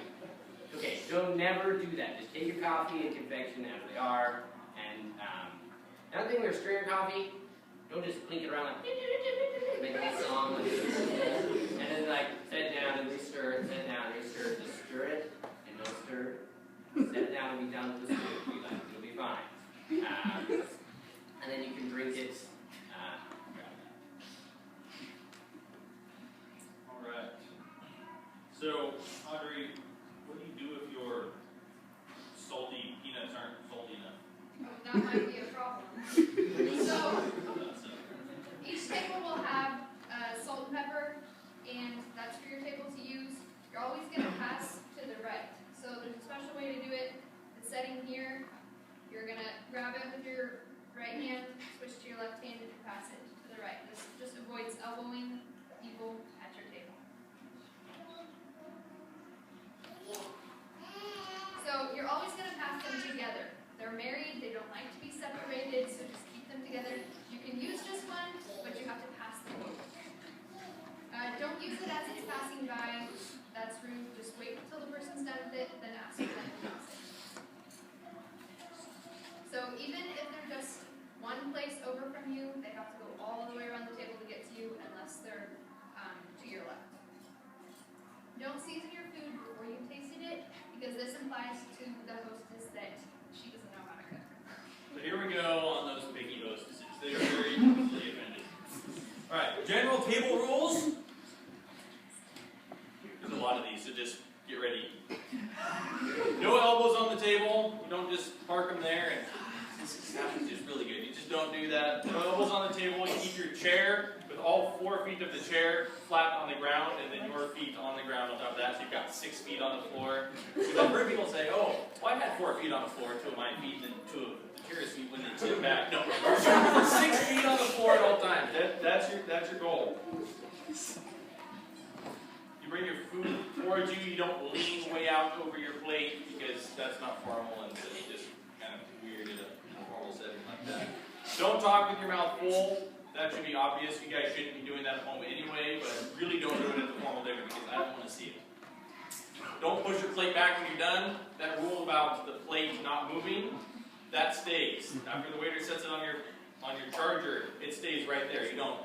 Speaker 5: okay, don't never do that. Just take your coffee and confection as they are. And another thing, when you're stirring coffee, don't just clink it around like, make a song. Like, and then, like, set it down and re-stir it, set it down and re-stir it. Just stir it and don't stir. Set it down and be done with the stir. Like, it'll be fine. And then you can drink it.
Speaker 3: All right. So, Audrey, what do you do if your salty peanuts aren't salty enough?
Speaker 6: That might be a problem. So, each table will have salt and pepper, and that's for your table to use. You're always going to pass to the right. So there's a special way to do it. The setting here, you're going to grab it with your right hand, switch to your left hand, and pass it to the right. This just avoids elbowing people at your table. So you're always going to pass them together. They're married, they don't like to be separated, so just keep them together. You can use just one, but you have to pass them both. Don't use it as it's passing by. That's rude. Just wait until the person's done with it, then ask for them to pass it. So even if they're just one place over from you, they have to go all the way around the table to get to you unless they're to your left. Don't season your food before you've tasted it, because this implies to the hostess that she doesn't know how to cook.
Speaker 3: So here we go on those picky hostesses. They are very easily offended. All right, general table rules. There's a lot of these, so just get ready. No elbows on the table. You don't just park them there and this happens just really good. You just don't do that. No elbows on the table. You keep your chair with all 4 feet of the chair flat on the ground, and then your feet on the ground on top of that. So you've got 6 feet on the floor. Because I've heard people say, "Oh, well, I had 4 feet on the floor, 2 of my feet, and then 2 of the chair's feet when they sit back." No, you're shooting for 6 feet on the floor at all times. That's your goal. You bring your food towards you. You don't lean way out over your plate because that's not formal, and it's just kind of weird in a formal setting like that. Don't talk with your mouth full. That should be obvious. You guys shouldn't be doing that at home anyway, but really don't do it at the formal dinner because I don't want to see it. Don't push your plate back when you're done. That rule about the plate not moving, that stays. After the waiter sets it on your charger, it stays right there. You don't,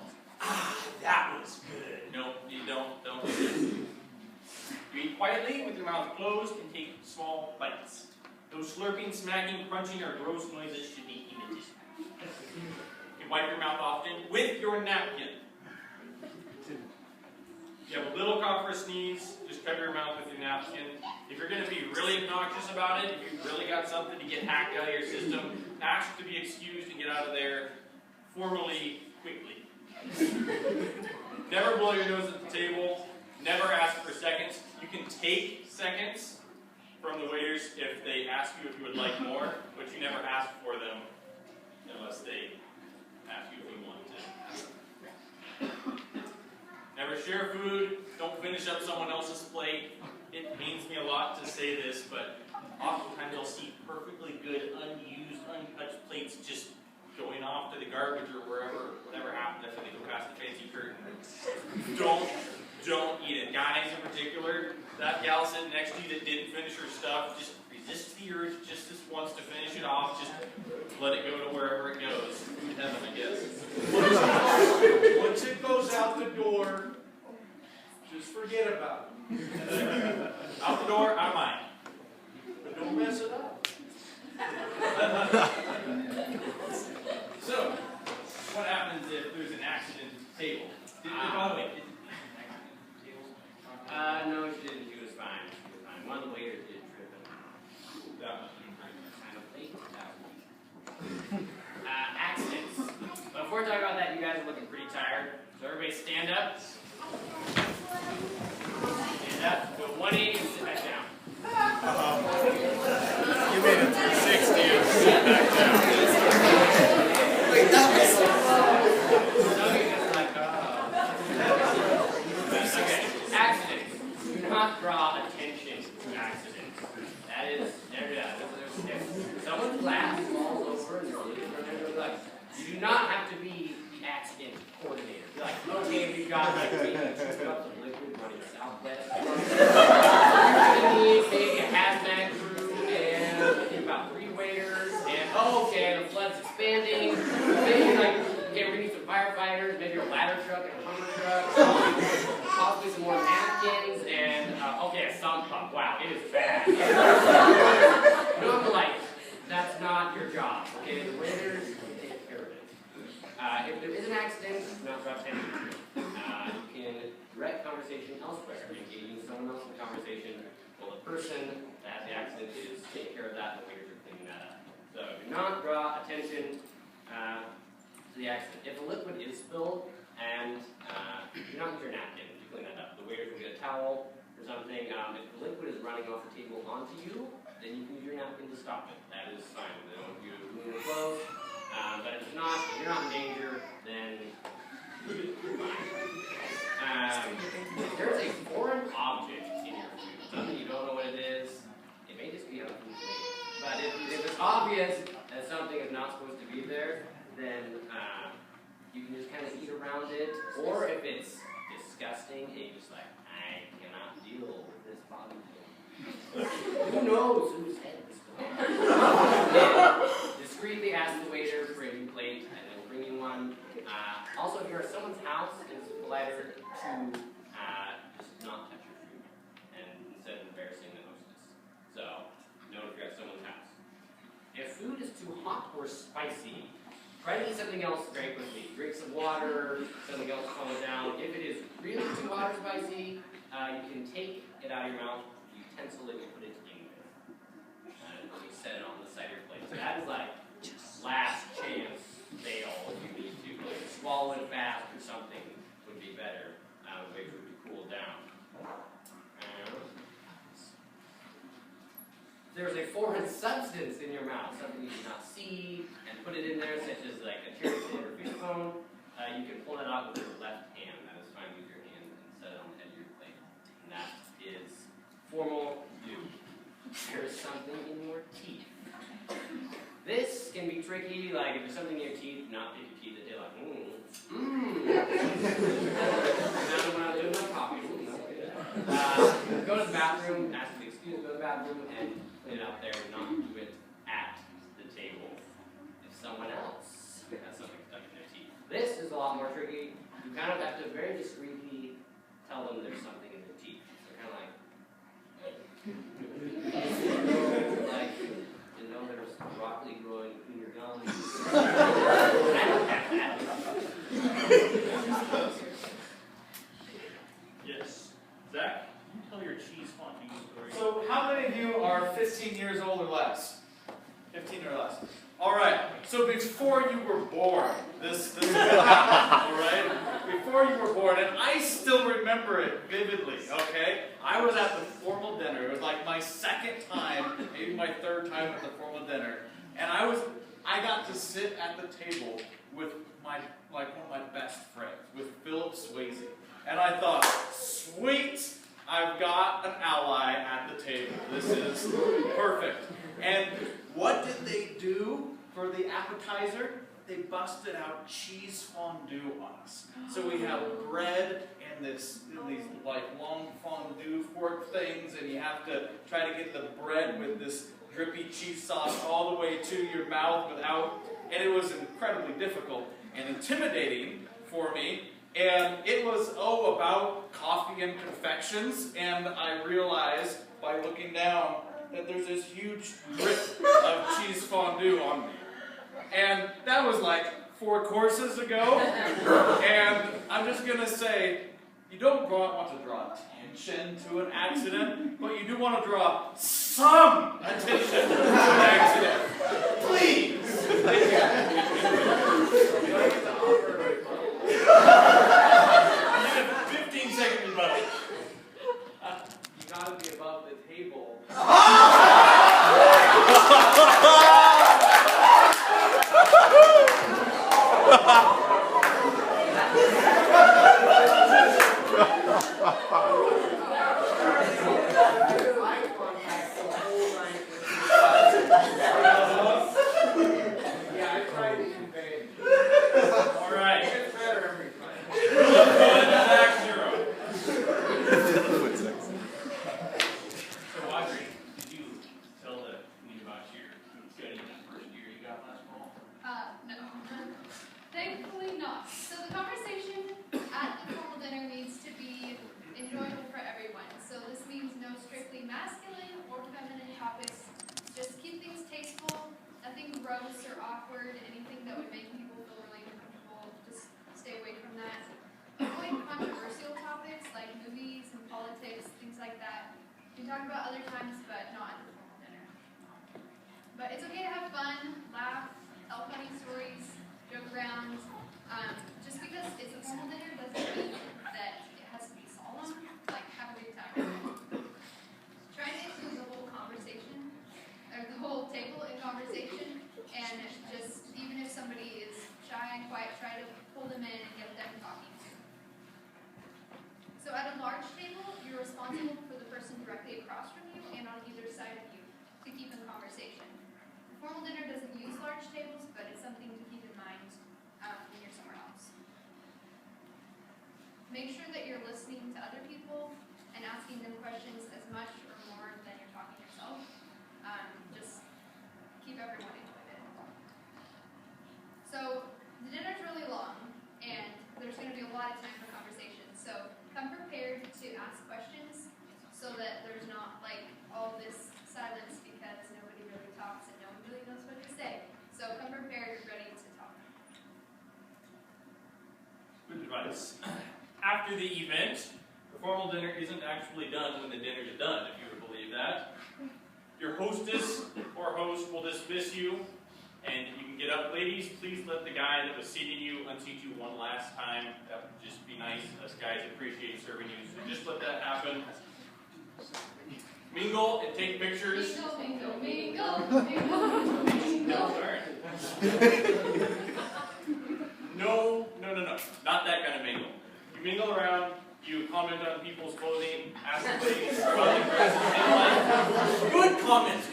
Speaker 3: that was good. No, you don't do this. You eat quietly with your mouth closed and take small bites. No slurping, smacking, crunching, or gross noises should be emitted. You wipe your mouth often with your napkin. If you have a little cough or sneeze, just cover your mouth with your napkin. If you're going to be really obnoxious about it, if you've really got something to get hacked out of your system, ask to be excused and get out of there formally, quickly. Never blow your nose at the table. Never ask for seconds. You can take seconds from the waiters if they ask you if you would like more, but you never ask for them unless they share food, don't finish up someone else's plate. It pains me a lot to say this, but oftentimes I'll see perfectly good, unused, untouched plates just going off to the garbage or wherever, whatever happened after they go past the fancy curtain. Don't eat it. Guys in particular, that gal sitting next to you that didn't finish her stuff, just resist the urge just this once to finish it off. Just let it go to wherever it goes. Food heaven, I guess.
Speaker 2: Once it goes out the door, just forget about it.
Speaker 3: Out the door, out of mind.
Speaker 2: But don't mess it up.
Speaker 3: So, what happens if there's an accident at the table? By the way,
Speaker 5: No, she didn't. She was fine. She was fine. One of the waiters did trip and kind of late that week. Accidents. Before we talk about that, you guys are looking pretty tired. So everybody stand up. Stand up. Go 180 and sit back down.
Speaker 4: You made a 360 and sit back down.
Speaker 5: Wait, that was... Okay, accidents. Do not draw attention to accidents. That is, if someone's glass falls over and they're looking for their glass, you do not have to be the accident coordinator. You're like, okay, we've got like 2 cups of liquid running southwest. Maybe a hazmat crew and about 3 waiters and okay, the flood's expanding. Maybe like, okay, we need some firefighters, maybe a ladder truck and a Hummer truck, possibly some more napkins and okay, a sump pump. Wow, it is bad. No, like, that's not your job. Okay, the waiters take care of it. If there is an accident, do not drop attention to it. You can direct conversation elsewhere, engaging someone else in conversation. Well, the person that had the accident is taking care of that, and the waiters are cleaning that up. So do not draw attention to the accident. If a liquid is spilled and do not use your napkin to clean that up. The waiters will get a towel or something. If the liquid is running off the table onto you, then you can use your napkin to stop it. That is fine. They don't want you to ruin your clothes. But if you're not in danger, then you're fine. If there's a foreign object in your food, something you don't know what it is, it may just be on a food plate. But if it's obvious that something is not supposed to be there, then you can just kind of eat around it. Or if it's disgusting and you're just like, I cannot deal with this body. Who knows whose head this is? Discreetly ask the waiter for a new plate and they'll bring you one. Also, if you're at someone's house, it's politer to just not touch your food and instead of embarrassing the hostess. So, note if you're at someone's house. If food is too hot or spicy, try to eat something else very quickly. Drink some water, something else calm it down. If it is really too hot or spicy, you can take it out of your mouth, utensil it, and put it in there. And you set it on the side of your plate. So that is like last chance fail if you need to. Like swallow it fast or something would be better. Wait for it to cool down. There's a foreign substance in your mouth, something you cannot see, and put it in there, such as like a cherry pit or fish bone. You can pull that out with your left hand. That is fine. Use your hand and set it on the edge of your plate. And that is formal do. There's something in your teeth. This can be tricky. Like if there's something in your teeth, not pick your teeth. They're like, Now when I was doing my coffee, go to the bathroom, ask for the excuse to go to the bathroom, and clean it out there, not do it at the table. If someone else has something stuck in their teeth. This is a lot more tricky. You kind of have to very discreetly tell them there's something in their teeth. So kind of like, you know, there's broccoli growing in your gums. I don't have that.
Speaker 3: yes. Zach, tell your cheese fondue story.
Speaker 7: So how many of you are 15 years old or less? 15 or less. All right. So before you were born, this is what happened. All right. Before you were born, and I still remember it vividly. Okay. I was at the formal dinner. It was like my second time, maybe my third time at the formal dinner, and I got to sit at the table with one of my best friends, with Philip Swayze, and I thought, the appetizer, they busted out cheese fondue on us. So we have bread and these like long fondue fork things, and you have to try to get the bread with this drippy cheese sauce all the way to your mouth without, and it was incredibly difficult and intimidating for me. And it was, about coffee and confections, and I realized by looking down that there's this huge drip of cheese fondue on me. And that was like 4 courses ago, and I'm just going to say, you don't want to draw attention to an accident, but you do want to draw some attention to an accident. Please! You have 15 seconds, buddy. You gotta be above the table.
Speaker 6: No. Thankfully not. So the conversation at the formal dinner needs to be enjoyable for everyone. So this means no strictly masculine or feminine topics. Just keep things tasteful, nothing gross or awkward, anything that would make people feel really uncomfortable. Just stay away from that. Avoid controversial topics like movies and politics, things like that. We can talk about other times, but not at the formal dinner. But it's okay to have fun, laugh, tell funny stories, joke around. Just because it's a formal dinner doesn't mean that it has to be solemn. Like, have a good time. Try to include the whole conversation, or the whole table in conversation, and just, even if somebody is shy and quiet, try to pull them in and get them talking too. So at a large table, you're responsible for the person directly across from you and on either side of you to keep in conversation. Formal dinner doesn't use large tables, but it's something to keep in mind when you're somewhere else. Make sure that you're listening to other people and asking them questions as much or more than you're talking yourself. Just keep everyone enjoyed. So the dinner's really long, and there's going to be a lot of time for conversation. So come prepared to ask questions so that there's not like all this silence because nobody really talks and no one really knows what to say. So come prepared, ready to talk.
Speaker 3: Good advice. After the event, the formal dinner isn't actually done when the dinner is done, if you would believe that. Your hostess or host will dismiss you, and you can get up. Ladies, please let the guy that was seating you unseat you one last time. That would just be nice. Us guys appreciate serving you, so just let that happen. Mingle and take pictures.
Speaker 6: Mingle, mingle, mingle, mingle.
Speaker 3: No. Not that kind of mingle. You mingle around, you comment on people's clothing, ask ladies about their dresses in life. Good comments.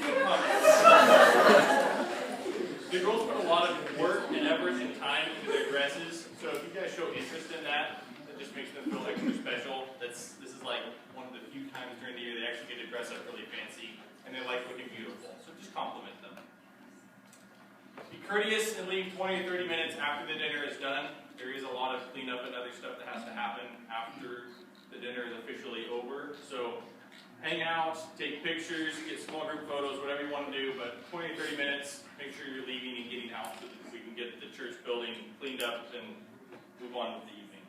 Speaker 3: The girls put a lot of work and effort and time into their dresses, so if you guys show interest in that, that just makes them feel extra special. This is like one of the few times during the year they actually get to dress up really fancy, and they like looking beautiful, so just compliment them. Be courteous and leave 20 or 30 minutes after the dinner is done. There is a lot of cleanup and other stuff that has to happen after the dinner is officially over. So hang out, take pictures, get small group photos, whatever you want to do, but 20 or 30 minutes, make sure you're leaving and getting out so that we can get the church building cleaned up and move on with the evening.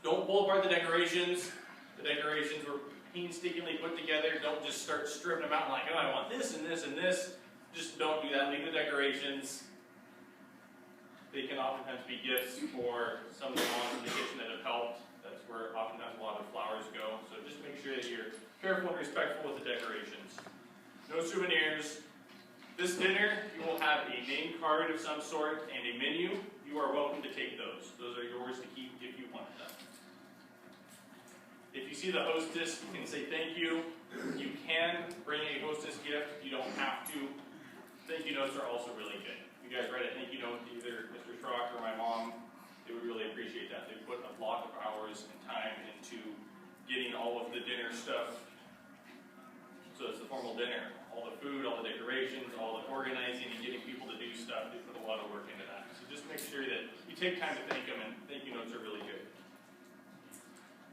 Speaker 3: Don't pull apart the decorations. The decorations were painstakingly put together. Don't just start stripping them out like, oh, I want this and this and this. Just don't do that. Leave the decorations. They can oftentimes be gifts for some of the moms in the kitchen that have helped. That's where oftentimes a lot of flowers go. So just make sure that you're careful and respectful with the decorations. No souvenirs. This dinner, you will have a name card of some sort and a menu. You are welcome to take those. Those are yours to keep if you want them. If you see the hostess, you can say thank you. You can bring a hostess gift. You don't have to. Thank you notes are also really good. You you guys write a thank you note to either Mr. Schrock or my mom, they would really appreciate that. They put a lot of hours and time into getting all of the dinner stuff. So it's the formal dinner. All the food, all the decorations, all the organizing and getting people to do stuff. They put a lot of work into that. So just make sure that you take time to thank them, and thank you notes are really good.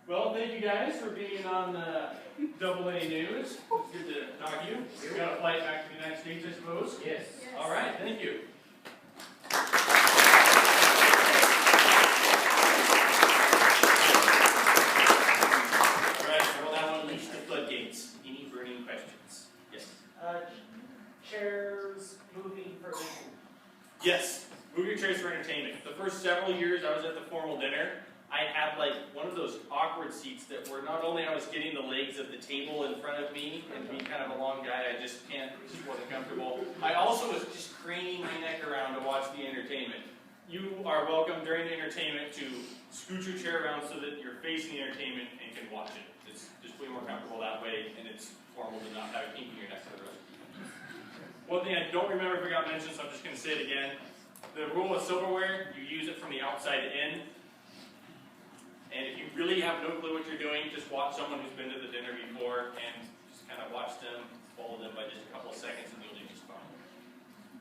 Speaker 3: Well, thank you guys for being on AA News. It's good to talk to you. We've got a flight back to the United States, I suppose?
Speaker 5: Yes.
Speaker 3: All right, thank you. All right, well, now unleash the floodgates. Any burning questions? Yes.
Speaker 8: Chairs moving for
Speaker 3: Yes, moving chairs for entertainment. The first several years I was at the formal dinner, I had like one of those awkward seats that were not only I was getting the legs of the table in front of me, and being kind of a long guy, I just wasn't comfortable. I also was just craning my neck around to watch the entertainment. You are welcome during the entertainment to scoot your chair around so that you're facing the entertainment and can watch it. It's just way more comfortable that way, and it's formal to not have a kink in your neck for the rest of the evening. One thing I don't remember if it got mentioned, so I'm just going to say it again. The rule of silverware, you use it from the outside in. And if you really have no clue what you're doing, just watch someone who's been to the dinner before and just kind of watch them, follow them by just a couple of seconds, and you'll do just fine.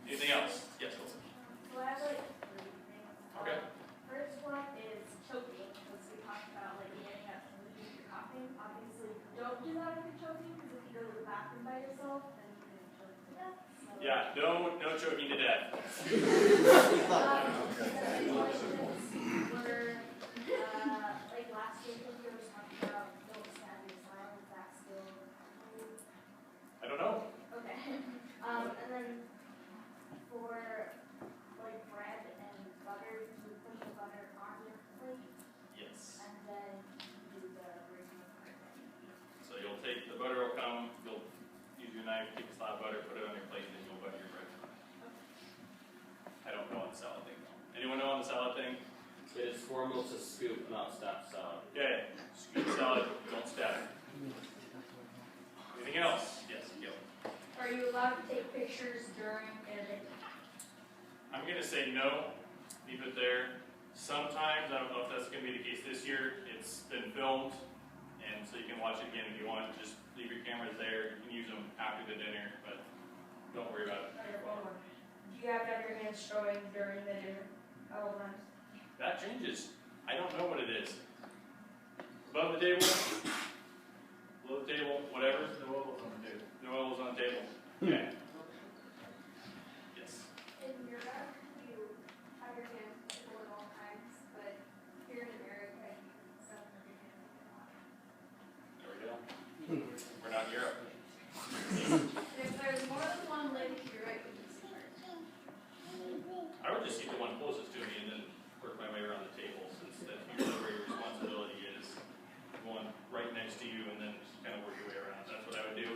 Speaker 3: Anything else? Yes, Wilson.
Speaker 9: So I have like three things.
Speaker 3: Okay.
Speaker 9: First one is choking, because we talked about like getting up and if you're coughing. Obviously, don't do that if you're choking, because if you go to the bathroom by yourself, then you can choke to death. So,
Speaker 3: Yeah, no choking to death.
Speaker 9: like last week, we were talking about don't stab your smile. Is that still?
Speaker 3: I don't know.
Speaker 9: Okay. And then for like bread and butter, you put the butter on your plate,
Speaker 3: Yes.
Speaker 9: and then you do the original part that you eat.
Speaker 3: So you'll take, the butter will come, you'll use your knife, take a slab of butter, put it on your plate, and then you'll butter your bread. I don't know on the salad thing though. Anyone know on the salad thing?
Speaker 5: It is formal to scoop, not stop salad.
Speaker 3: Okay, scoop salad, don't stab it. Anything else? Yes, Gil.
Speaker 9: Are you allowed to take pictures during an event?
Speaker 3: I'm going to say no, leave it there. Sometimes, I don't know if that's going to be the case this year, it's been filmed, and so you can watch it again if you want. Just leave your cameras there. You can use them after the dinner, but don't worry about it.
Speaker 9: Okay, one more. Do you have to have your hands showing during the dinner at all times?
Speaker 3: That changes. I don't know what it is. Above the table, below the table, whatever.
Speaker 2: No elbows on the table.
Speaker 3: No elbows on the table. Okay. Yes.
Speaker 10: In Europe, you have your hands visible at all times, but here in America, you don't have your hands visible at all times.
Speaker 3: There we go. We're not in Europe.
Speaker 10: If there's more than one lady to your right, you can see her.
Speaker 3: I would just see the one closest to me and then work my way around the table, since that's usually where your responsibility is. The one right next to you and then just kind of work your way around. That's what I would do.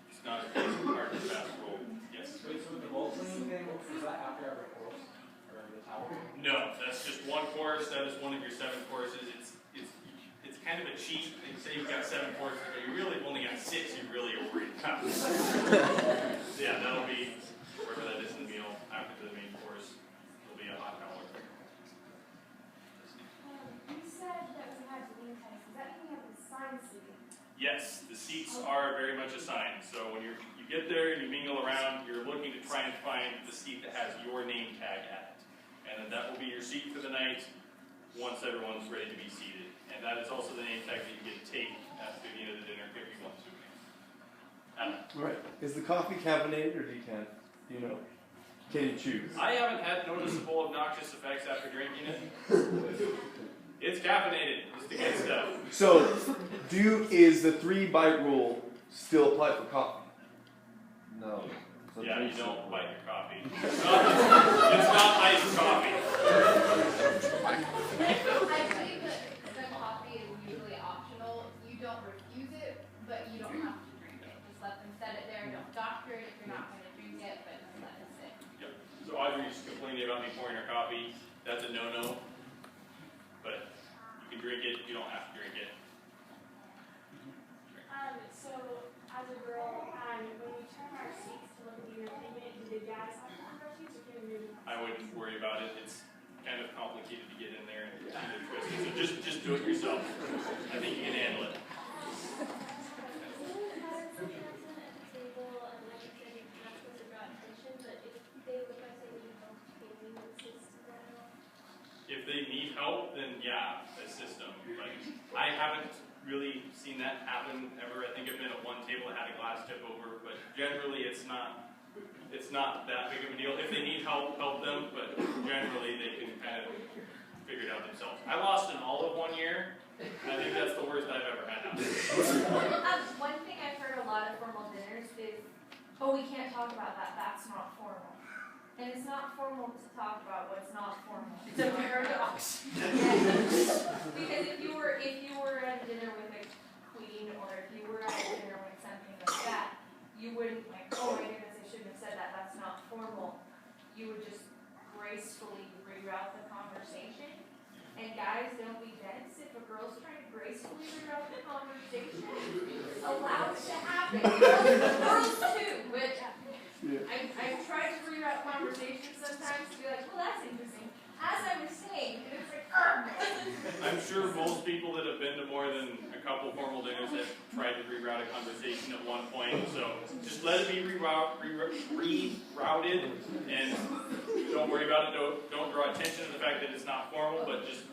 Speaker 3: It's not hard to fast roll. Yes?
Speaker 8: Wait, so the bowl cleaning thing, is that after every course? Or the towel?
Speaker 3: No, that's just one course. That is one of your 7 courses. It's kind of a cheat. They say you've got 7 courses, but you really have only got 6 you really are worried about. Yeah, that'll be wherever that is in the meal after the main course. It'll be a hot towel.
Speaker 10: You said that we had name tags. Does that mean we have assigned seating?
Speaker 3: Yes, the seats are very much assigned. So when you get there and you mingle around, you're looking to try and find the seat that has your name tag at it. And then that will be your seat for the night once everyone's ready to be seated. And that is also the name tag that you get to take after the end of the dinner if you want to.
Speaker 11: Right. Is the coffee caffeinated or decaf? Do you know? Can you choose?
Speaker 3: I haven't had noticeable obnoxious effects after drinking it. It's caffeinated. It's the good stuff.
Speaker 11: So, is the 3-bite rule still apply for coffee? No.
Speaker 3: Yeah, you don't bite your coffee. It's not iced coffee.
Speaker 6: I believe that coffee is usually optional. You don't refuse it, but you don't have to drink it. Just let them set it there. Don't doctor it if you're not going to drink it, but just let it sit.
Speaker 3: Yep. So Audrey's complaining about me pouring her coffee. That's a no-no. But you can drink it. You don't have to drink it.
Speaker 10: So, as a girl, when we turn our seats to look at the entertainment, do the guys have to have our seats, or can
Speaker 3: wouldn't worry about it. It's kind of complicated to get in there and get it twisted. So just do it yourself. I think you can handle it. If they need help, then yeah, assist them. Like, I haven't really seen that happen ever. I think I've been at one table that had a glass tip over, but generally it's not that big of a deal. If they need help, help them, but generally they can kind of figure it out themselves. I lost an olive one year. I think that's the worst I've ever had.
Speaker 9: One thing I've heard a lot of formal dinners is, oh, we can't talk about that, that's not formal. And it's not formal to talk about what's not formal.
Speaker 5: It's a paradox.
Speaker 9: Because if you were at a dinner with a queen, or if you were at a dinner with something like that, you wouldn't like, oh my goodness, I shouldn't have said that, that's not formal. You would just gracefully reroute the conversation. And guys, don't be dense. If a girl's trying to gracefully reroute the conversation, allow it to happen. Girls too, but I've tried to reroute conversations sometimes to be like, well, that's interesting. As I was saying, and it's like,
Speaker 3: I'm sure most people that have been to more than a couple formal dinners have tried to reroute a conversation at one point. So just let it be rerouted, and don't worry about it. Don't draw attention to the fact that it's not formal, but just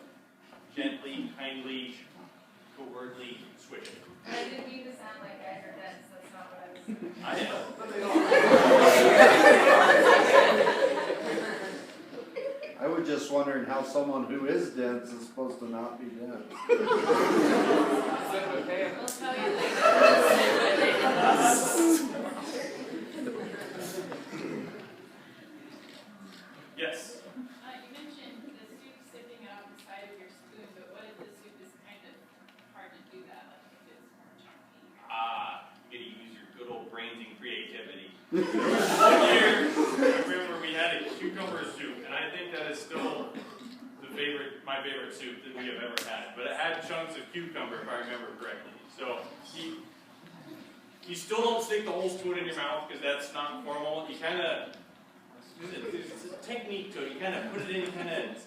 Speaker 3: gently, kindly, covertly switch it.
Speaker 9: and I didn't mean to sound like guys are dense. That's not what I was saying.
Speaker 3: I am.
Speaker 12: I was just wondering how someone who is dense is supposed to not be dense.
Speaker 9: We'll tell you later.
Speaker 3: Yes.
Speaker 10: You mentioned the soup sipping out the side of your spoon, but what if the soup is kind of hard to do that, like if it's more chunky?
Speaker 3: You gotta use your good old brains and creativity. There was one year, I remember we had a cucumber soup, and I think that is still my favorite soup that we have ever had. But it had chunks of cucumber, if I remember correctly. So you still don't stick the whole spoon in your mouth because that's not formal. You kind of, there's a technique to it. You kind of put it in, kind of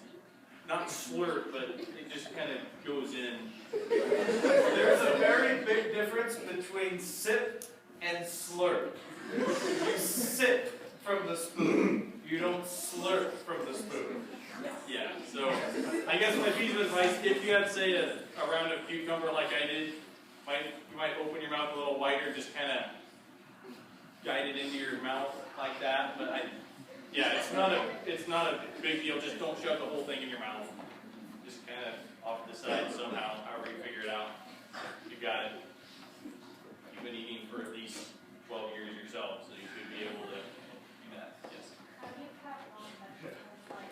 Speaker 3: not slurp, but it just kind of goes in.
Speaker 7: There's a very big difference between sip and slurp. You sip from the spoon. You don't slurp from the spoon.
Speaker 3: Yeah, so I guess my piece of advice, if you had, say, a round of cucumber like I did, you might open your mouth a little wider, just kind of guide it into your mouth like that. But it's not a big deal. Just don't shove the whole thing in your mouth. Just kind of off to the side somehow, however you figure it out. You got it. You've been eating for at least 12 years yourself, so you should be able to do that. Yes.
Speaker 9: How do you cut long vegetables like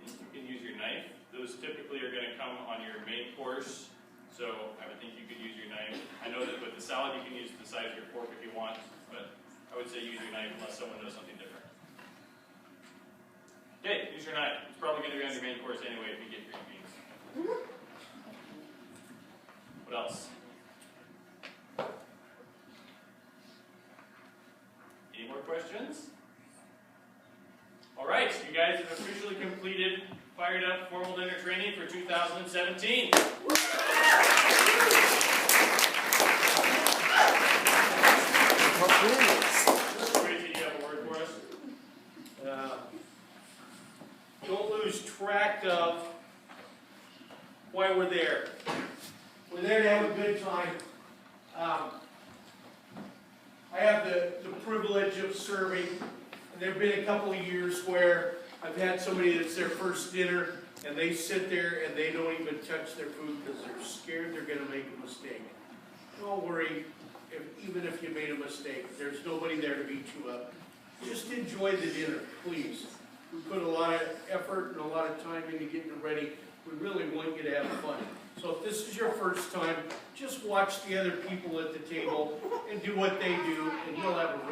Speaker 3: You can use your knife. Those typically are going to come on your main course, so I would think you could use your knife. I know that with the salad you can use the size of your fork if you want, but I would say use your knife unless someone knows something different. Okay, use your knife. It's probably going to be on your main course anyway if you get green beans. What else? Any more questions? All right, you guys have officially completed Fired Up Formal Dinner Training for 2017. Tracy, do you have a word for us?
Speaker 2: Don't lose track of why we're there. We're there to have a good time. I have the privilege of serving, and there have been a couple of years where I've had somebody that's their first dinner, and they sit there and they don't even touch their food because they're scared they're going to make a mistake. Don't worry, even if you made a mistake, there's nobody there to beat you up. Just enjoy the dinner, please. We put a lot of effort and a lot of time into getting it ready. We really want you to have fun. So if this is your first time, just watch the other people at the table and do what they do, and you'll have a